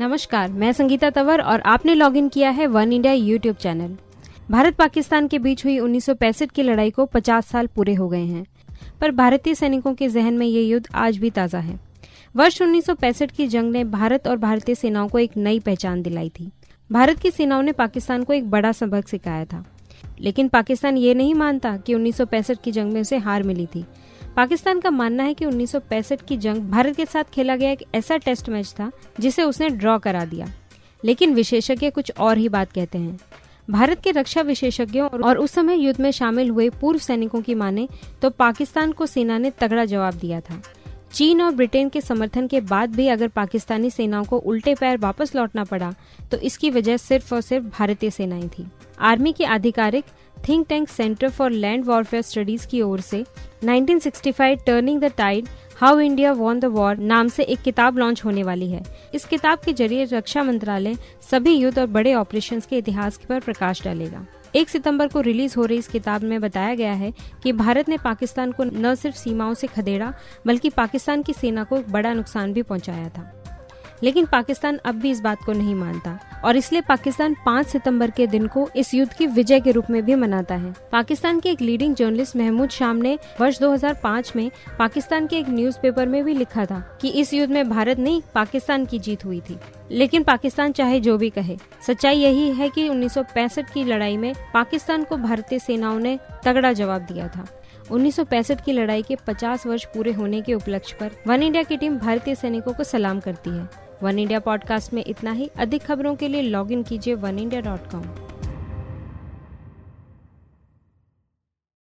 नमस्कार, मैं संगीता तंवर और आपने लॉगिन किया है one India YouTube channel. Bharat Pakistan के बीच हुई 1965 की लड़ाई को 50 साल पूरे हो गए हैं, पर भारतीय सैनिकों के जहन में ये युद्ध आज भी ताज़ा है। वर्ष 1965 की जंग ने भारत और भारतीय सेनाओं को एक नई पहचान दिलाई थी। भारत की सेनाओं ने पाकिस्तान को एक बड़ा सबक सिखाया था, लेकिन पाकिस्तान ये नहीं मानता कि 1965 की जंग में उसे हार मिली थी। पाकिस्तान का मानना है कि 1965 की जंग भारत के साथ खेला गया एक ऐसा टेस्ट मैच था जिसे उसने ड्रॉ करा दिया, लेकिन विशेषज्ञ कुछ और ही बात कहते हैं। भारत के रक्षा विशेषज्ञों और उस समय युद्ध में शामिल हुए पूर्व सैनिकों की माने तो पाकिस्तान को सेना ने तगड़ा जवाब दिया था। चीन और ब्रिटेन के समर्थन के बाद भी अगर पाकिस्तानी सेनाओं को उल्टे पैर वापस लौटना पड़ा तो इसकी वजह सिर्फ और सिर्फ भारतीय सेनाएं थी। आर्मी की आधिकारिक think tank centre for land warfare studies की ओर से 1965 turning the tide how India won the war नाम से एक किताब लॉन्च होने वाली है। इस किताब के जरिए रक्षा मंत्रालय सभी युद्ध और बड़े ऑपरेशंस के इतिहास पर प्रकाश डालेगा। 1 सितंबर को रिलीज हो रही इस किताब में बताया गया है कि भारत ने पाकिस्तान को न सिर्फ सीमाओं से खदेड़ा बल्कि पाकिस्तान की सेना को बड़ा नुकसान भी पहुंचाया था। लेकिन पाकिस्तान अब भी इस बात को नहीं मानता और इसलिए पाकिस्तान 5 सितंबर के दिन को इस युद्ध की विजय के रूप में भी मनाता है। पाकिस्तान के एक लीडिंग जर्नलिस्ट महमूद शाम ने वर्ष 2005 में पाकिस्तान के एक न्यूज़पेपर में भी लिखा था कि इस युद्ध में भारत नहीं पाकिस्तान की जीत हुई थी। लेकिन पाकिस्तान चाहे जो भी कहे, सच्चाई यही है कि 1965 की लड़ाई में पाकिस्तान को भारतीय सेनाओं ने तगड़ा जवाब दिया था। 1965 की लड़ाई के 50 वर्ष पूरे होने के उपलक्ष्य पर वन इंडिया की टीम भारतीय सैनिकों को सलाम करती है। वन इंडिया पॉडकास्ट में इतना ही। अधिक खबरों के लिए लॉगिन कीजिए oneindia.com।